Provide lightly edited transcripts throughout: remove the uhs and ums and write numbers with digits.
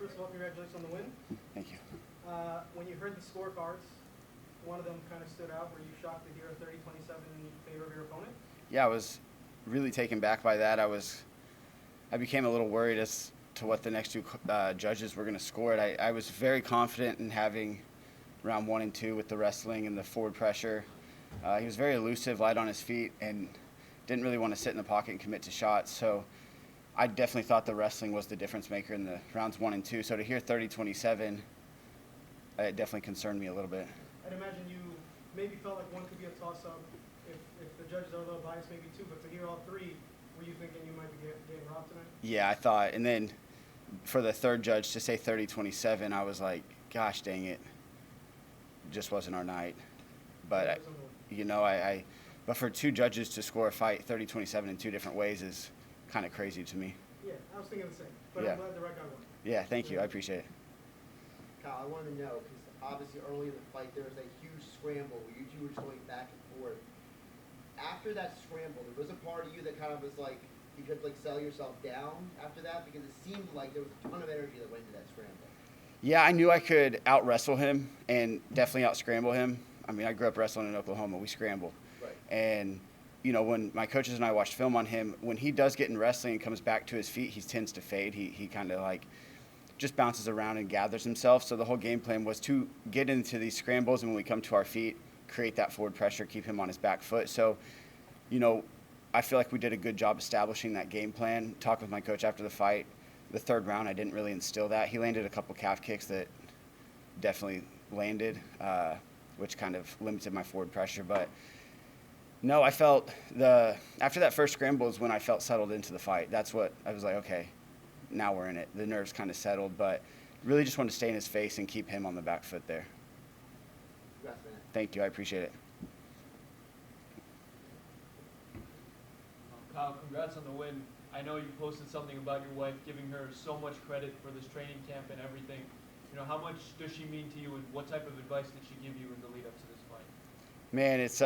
First of all, congratulations on the win. Thank you. When you heard the scorecards, one of them kind of stood out. Were you shocked to hear a 30-27 in favor of your opponent? Yeah, I was really taken back by that. I became a little worried as to what the next two judges were going to score it. I was very confident in having round 1 and 2 with the wrestling and the forward pressure. He was very elusive, light on his feet, and didn't really want to sit in the pocket and commit to shots. So I definitely thought the wrestling was the difference maker in the rounds 1 and 2. So to hear 30-27, it definitely concerned me a little bit. I'd imagine you maybe felt like one could be a toss-up if the judges are a little biased, maybe two, but to hear all three, were you thinking you might be getting robbed tonight? Yeah, I thought. And then for the third judge to say 30-27, I was like, gosh dang it. Just wasn't our night. But, but for two judges to score a fight 30-27 in two different ways is kind of crazy to me. Yeah, I was thinking the same. But Yeah. I'm glad the right guy won. Yeah, thank you. I appreciate it. Kyle, I wanted to know, because obviously early in the fight there was a huge scramble where you two were just going back and forth. After that scramble, there was a part of you that kind of was like, you could like settle yourself down after that, because it seemed like there was a ton of energy that went into that scramble. Yeah, I knew I could out-wrestle him and definitely out-scramble him. I mean, I grew up wrestling in Oklahoma. We scramble. Right. And, when my coaches and I watched film on him, when he does get in wrestling and comes back to his feet, he tends to fade. He kind of like just bounces around and gathers himself. So the whole game plan was to get into these scrambles, and when we come to our feet, create that forward pressure, keep him on his back foot. So, I feel like we did a good job establishing that game plan. Talked with my coach after the fight. The third round, I didn't really instill that. He landed a couple calf kicks that definitely landed, which kind of limited my forward pressure. But no, I felt after that first scramble is when I felt settled into the fight. That's what I was like, okay, now we're in it. The nerves kind of settled, but really just wanted to stay in his face and keep him on the back foot there. Congrats, man. Thank you. I appreciate it. Kyle, congrats on the win. I know you posted something about your wife, giving her so much credit for this training camp and everything. How much does she mean to you, and what type of advice did she give you in the lead up to this fight? Man, this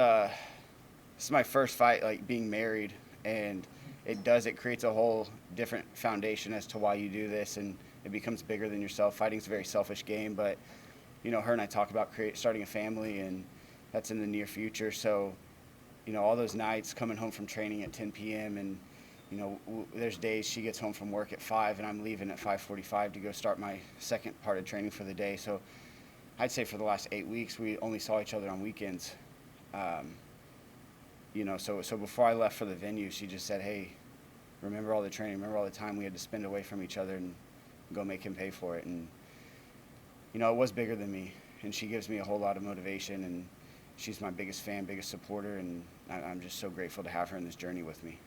is my first fight, like being married, and it creates a whole different foundation as to why you do this, and it becomes bigger than yourself. Fighting's a very selfish game, but her and I talk about starting a family, and that's in the near future. So, all those nights coming home from training at 10 p.m. and there's days she gets home from work at 5 and I'm leaving at 5:45 to go start my second part of training for the day. So I'd say for the last 8 weeks, we only saw each other on weekends. So before I left for the venue, she just said, hey, remember all the training, remember all the time we had to spend away from each other, and go make him pay for it. And, it was bigger than me, and she gives me a whole lot of motivation, and she's my biggest fan, biggest supporter, and I'm just so grateful to have her in this journey with me.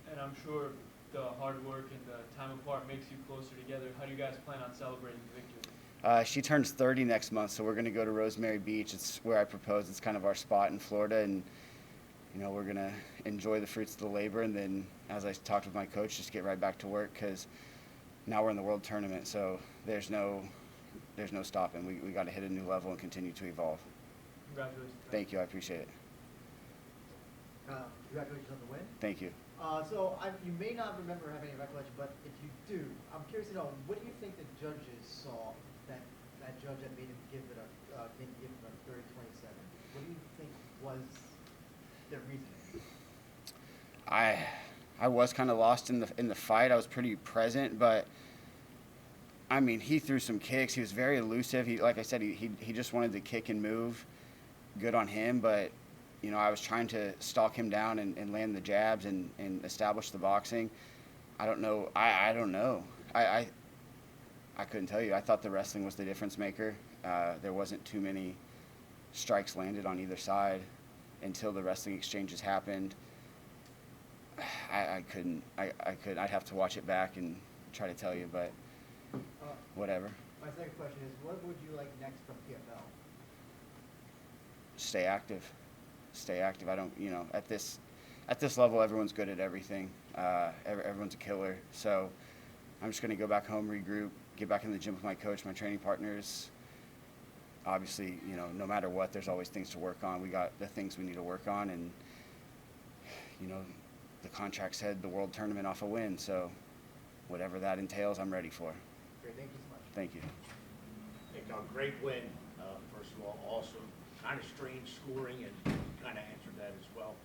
And I'm sure the hard work and the time apart makes you closer together. How do you guys plan on celebrating the victory? She turns 30 next month, so we're going to go to Rosemary Beach. It's where I proposed. It's kind of our spot in Florida, and we're going to enjoy the fruits of the labor, and then, as I talked with my coach, just get right back to work, because now we're in the World Tournament, so there's no stopping. We got to hit a new level and continue to evolve. Congratulations. Thank you. I appreciate it. Congratulations on the win. Thank you. You may not remember having any recollection, but if you do, I'm curious to know, what do you think the judges saw that judge that made him give it a 30-27? What do you think was their reasoning? I was kind of lost in the fight. I was pretty present, but I mean, he threw some kicks. He was very elusive. Like I said, he just wanted to kick and move. Good on him, but I was trying to stalk him down and land the jabs and establish the boxing. I don't know. I don't know. I couldn't tell you. I thought the wrestling was the difference maker. There wasn't too many strikes landed on either side until the wrestling exchanges happened. I couldn't. I'd have to watch it back and try to tell you, but whatever. My second question is, what would you like next from PFL? Stay active. I don't, at this level, everyone's good at everything. Everyone's a killer. So I'm just going to go back home, regroup, get back in the gym with my coach, my training partners. Obviously, no matter what, there's always things to work on. We got the things we need to work on, and, the contract said the World Tournament off a win. So whatever that entails, I'm ready for. Great, thank you so much. Thank you. Nick, a great win, first of all, awesome. Kind of strange scoring, and kind of answered that as well.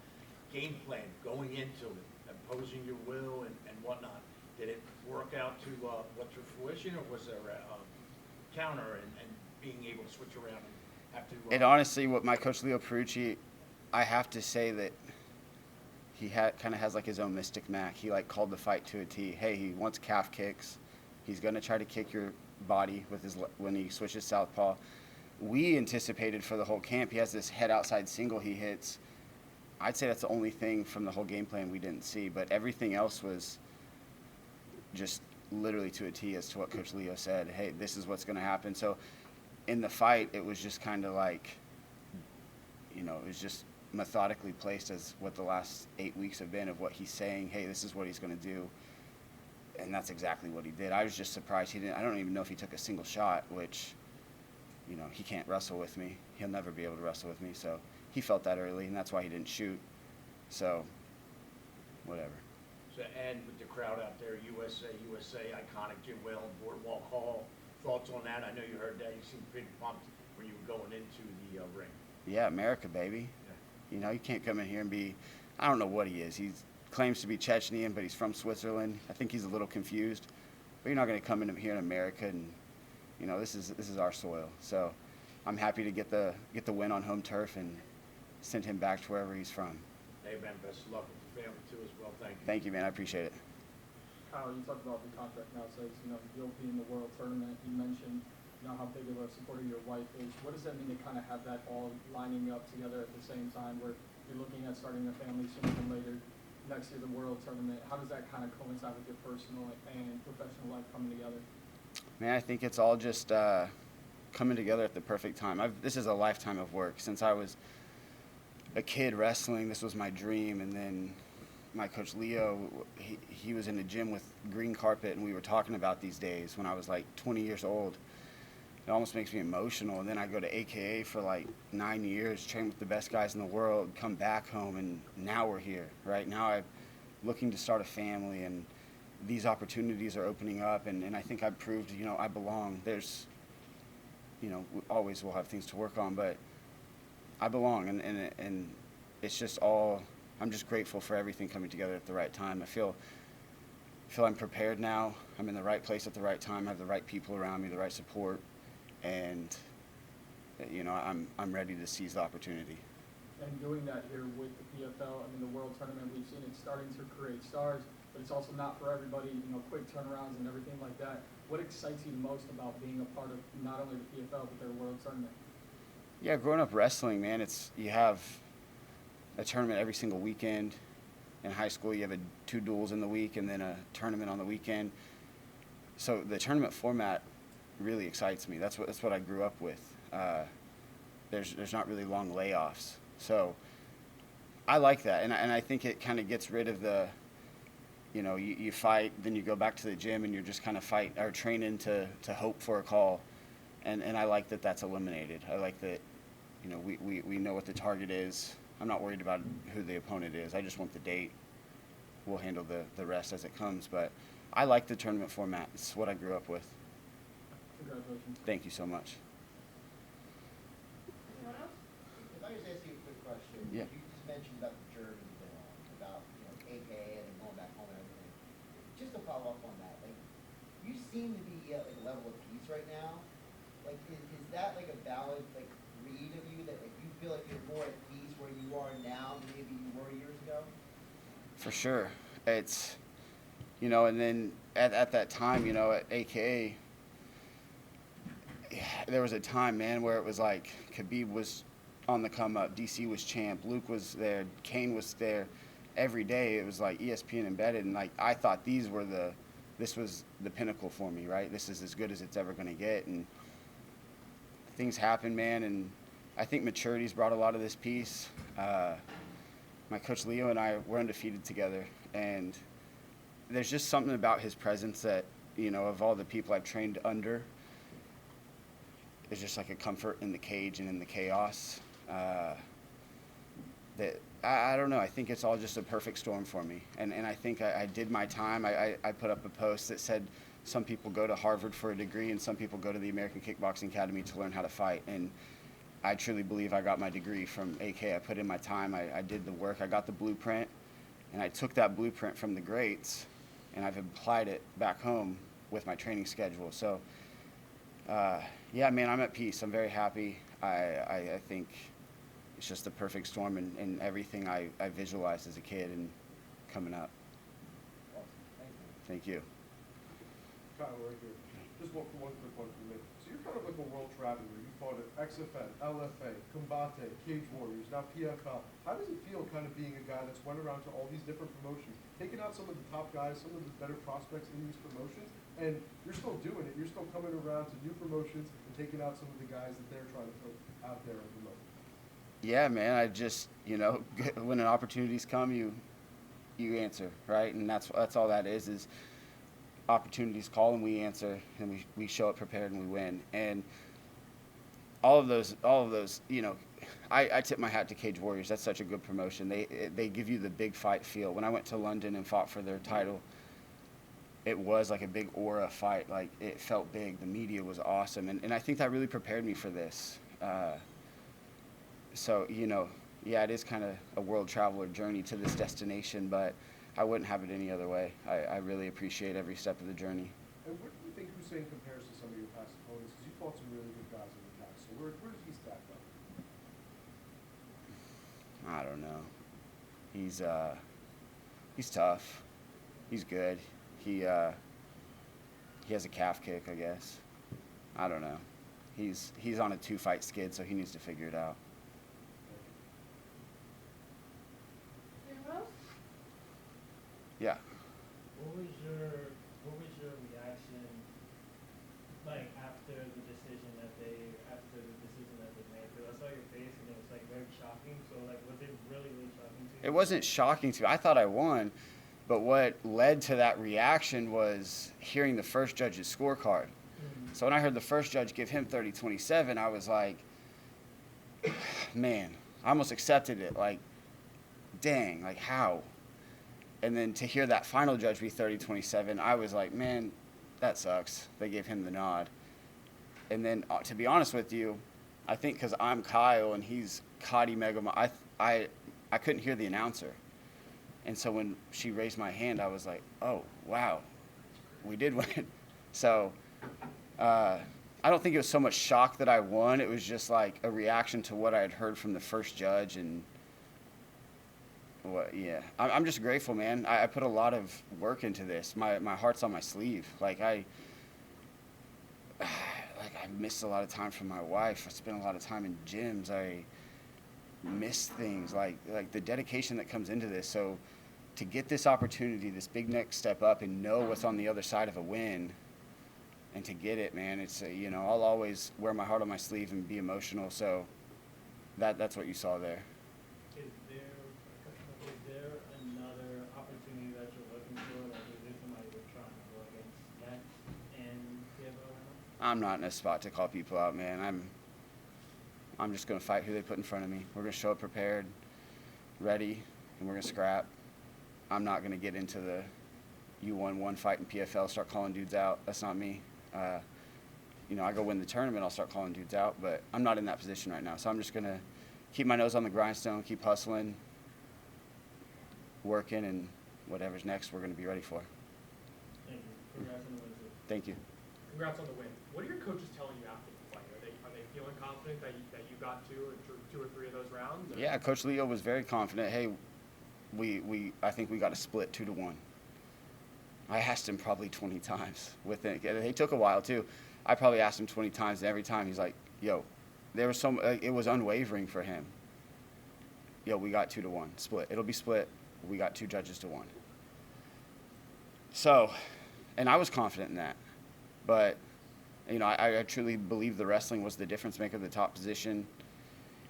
Game plan, going into it, imposing your will and whatnot. Did it work out to what's your fruition, or was there a counter and being able to switch around and have to? It honestly, what my coach Leo Perucci, I have to say that he kind of has like his own mystic Mac. He like called the fight to a T. Hey, he wants calf kicks. He's gonna try to kick your body with his when he switches southpaw. We anticipated for the whole camp. He has this head outside single he hits. I'd say that's the only thing from the whole game plan we didn't see, but everything else was just literally to a T as to what Coach Leo said. Hey, this is what's going to happen. So in the fight, it was just kind of like, it was just methodically placed as what the last 8 weeks have been of what he's saying. Hey, this is what he's going to do. And that's exactly what he did. I was just surprised I don't even know if he took a single shot, which, he can't wrestle with me. He'll never be able to wrestle with me. So he felt that early, and that's why he didn't shoot. So, whatever. So, and with the crowd out there, USA, iconic Jim Whalen, Boardwalk Hall. Thoughts on that? I know you heard that. You seemed pretty pumped when you were going into the ring. Yeah, America, baby. Yeah. You can't come in here and be, I don't know what he is. He claims to be Chechnyan, but he's from Switzerland. I think he's a little confused. But you're not going to come in here in America and, this is our soil. So I'm happy to get the win on home turf and send him back to wherever he's from. Hey, man, best of luck with the family, too, as well. Thank you. Thank you, man. I appreciate it. Kyle, you talked about the contract now says, you'll be in the World Tournament. You mentioned, how big of a supporter your wife is. What does that mean to kind of have that all lining up together at the same time where you're looking at starting a family sooner than later, next year the World Tournament? How does that kind of coincide with your personal and professional life coming together? Man, I think it's all just coming together at the perfect time. This is a lifetime of work. Since I was a kid wrestling, this was my dream. And then my coach Leo, he was in the gym with green carpet, and we were talking about these days when I was like 20 years old. It almost makes me emotional. And then I go to AKA for like 9 years, train with the best guys in the world, come back home, and now we're here. Right now I'm looking to start a family, and these opportunities are opening up, and I think I've proved, I belong. There's, we always will have things to work on, but I belong, and it's just all, I'm just grateful for everything coming together at the right time. I feel I'm prepared now. I'm in the right place at the right time. I have the right people around me, the right support, and, I'm ready to seize the opportunity. And doing that here with the PFL, the World Tournament, we've seen it starting to create stars, but it's also not for everybody, quick turnarounds and everything like that. What excites you most about being a part of not only the PFL, but their World Tournament? Yeah, growing up wrestling, man, you have a tournament every single weekend. In high school, you have 2 duels in the week and then a tournament on the weekend. So the tournament format really excites me. That's what I grew up with. There's not really long layoffs. So I like that, and I think it kind of gets rid of the, you fight, then you go back to the gym and you're just kind of training to hope for a call, and I like that that's eliminated. I like that, we know what the target is. I'm not worried about who the opponent is. I just want the date. We'll handle the rest as it comes, but I like the tournament format. It's what I grew up with. Congratulations. Thank you so much. Anyone else? If I just ask you a quick question. Yeah. You just mentioned about the journey you've been on, about, AKA and going back home and everything. Just to follow up on that, you seem to be at a level of peace right now. Is that a valid, read of you that, you feel like you're more at peace where you are now than maybe you were years ago? For sure. It's, and then at that time, at AKA, there was a time, man, where it was like Khabib was on the come up, DC was champ, Luke was there, Kane was there. Every day it was like ESPN embedded, and I thought this was the pinnacle for me, right? This is as good as it's ever going to get, and things happen, man, and I think maturity's brought a lot of this peace. My coach Leo and I were undefeated together, and there's just something about his presence that, of all the people I've trained under, there's just like a comfort in the cage and in the chaos. That I don't know. I think it's all just a perfect storm for me, and I think I did my time. I put up a post that said some people go to Harvard for a degree, and some people go to the American Kickboxing Academy to learn how to fight. And I truly believe I got my degree from AK. I put in my time. I did the work. I got the blueprint, and I took that blueprint from the greats, and I've applied it back home with my training schedule. So, yeah, man, I'm at peace. I'm very happy. I think it's just the perfect storm in everything I visualized as a kid and coming up. Awesome. Thank you. Kyle, right here. Just one quick one from me. So you're kind of like a world traveler. You fought at XFN, LFA, Combate, Cage Warriors, now PFL. How does it feel kind of being a guy that's went around to all these different promotions, taking out some of the top guys, some of the better prospects in these promotions, and you're still doing it. You're still coming around to new promotions and taking out some of the guys that they're trying to put out there at the moment. Yeah, man, I just, when an opportunities come, you answer, right? And that's all that is opportunities call and we answer, and we show up prepared and we win. And all of those, I tip my hat to Cage Warriors. That's such a good promotion. They give you the big fight feel. When I went to London and fought for their title, it was like a big aura fight. Like, it felt big. The media was awesome. And I think that really prepared me for this. So, yeah, it is kind of a world traveler journey to this destination, but I wouldn't have it any other way. I really appreciate every step of the journey. And where do you think Husein compares to some of your past opponents? Because you fought some really good guys in the past. So where does he stack up? I don't know. He's tough. He's good. He has a calf kick, I guess. I don't know. He's on a 2-fight skid, so he needs to figure it out. Yeah. What was your reaction, like after the decision that they made? Because I saw your face and it was like very shocking. So like, was it really shocking to you? It wasn't shocking to me. I thought I won, but what led to that reaction was hearing the first judge's scorecard. Mm-hmm. So when I heard the first judge give him 30-27, I was like, man, I almost accepted it. Like, dang, like how? And then to hear that final judge be 30-27, I was like, man, that sucks. They gave him the nod. And then, to be honest with you, I think because I'm Kyle and he's Kadimagomaev, I couldn't hear the announcer. And so when she raised my hand, I was like, oh, wow, we did win. So I don't think it was so much shock that I won. It was just like a reaction to what I had heard from the first judge. And yeah, I'm just grateful, man. I put a lot of work into this. My heart's on my sleeve. Like I missed a lot of time from my wife. I spent a lot of time in gyms. I missed things like the dedication that comes into this. So to get this opportunity, this big next step up, and know what's on the other side of a win, and to get it, man, it's I'll always wear my heart on my sleeve and be emotional. So that's what you saw there. Is there another opportunity that you're looking for? Like, is there somebody you're trying to go against next in PFL right now? I'm not in a spot to call people out, man. I'm just going to fight who they put in front of me. We're going to show up prepared, ready, and we're going to scrap. I'm not going to get into the you won one fight in PFL, start calling dudes out. That's not me. I go win the tournament, I'll start calling dudes out, but I'm not in that position right now. So I'm just going to keep my nose on the grindstone, keep hustling, working, and whatever's next, we're going to be ready for. Thank you. Congrats on the win, too. Thank you. Congrats on the win. What are your coaches telling you after the fight? Are they feeling confident that you got two or three of those rounds? Or? Yeah, Coach Leo was very confident. Hey, I think we got a split 2-1. I asked him probably 20 times with it. It took a while too. I probably asked him 20 times, and every time he's like, "Yo," there was it was unwavering for him. Yo, we got 2-1 split. It'll be split. We got 2 judges to 1. So, and I was confident in that, but I truly believe the wrestling was the difference maker, the top position.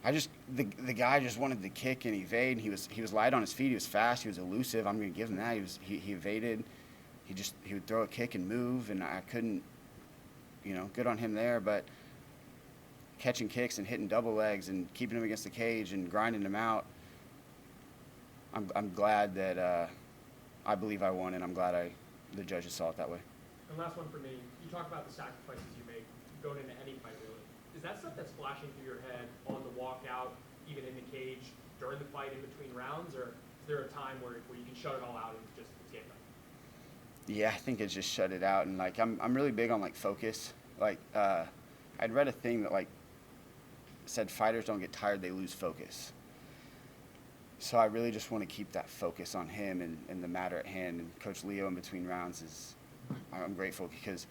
The guy just wanted to kick and evade. He was light on his feet. He was fast. He was elusive. I'm going to give him that. He evaded. He would throw a kick and move, and I couldn't, good on him there. But catching kicks and hitting double legs and keeping him against the cage and grinding him out, I'm glad that I believe I won, and I'm glad the judges saw it that way. And last one for me, you talk about the sacrifices you make going into any fight, really. Is that stuff that's flashing through your head on the walkout, even in the cage, during the fight, in between rounds, or is there a time where you can shut it all out and just it's game time? Yeah, I think it's just shut it out, and like I'm really big on like focus. Like I'd read a thing that like said fighters don't get tired, they lose focus. So I really just want to keep that focus on him and the matter at hand. And Coach Leo in between rounds I'm grateful because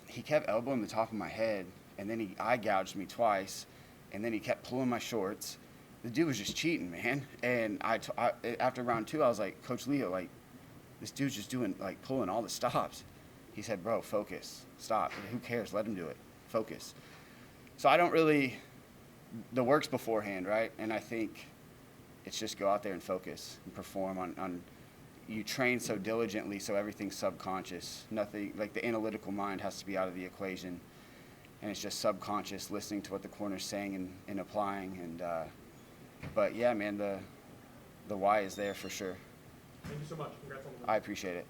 he kept elbowing the top of my head, and then he eye gouged me twice, and then he kept pulling my shorts. The dude was just cheating, man. And after round 2, I was like, Coach Leo, like, this dude's just doing, like, pulling all the stops. He said, bro, focus, stop. Who cares? Let him do it. Focus. So I don't really, the work's beforehand, right? And I think it's just go out there and focus and perform on you train so diligently so everything's subconscious. Nothing, like the analytical mind has to be out of the equation. And it's just subconscious, listening to what the corner's saying and applying. And but yeah, man, the why is there for sure. Thank you so much. Congrats on the win. I appreciate it.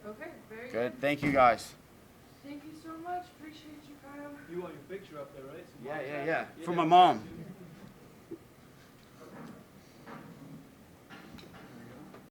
Okay, very Good. Thank you, guys. Thank you so much. Appreciate you, Kyle. You want your picture up there, right? So Yeah, mom's yeah, happy. yeah. For Yeah. my mom.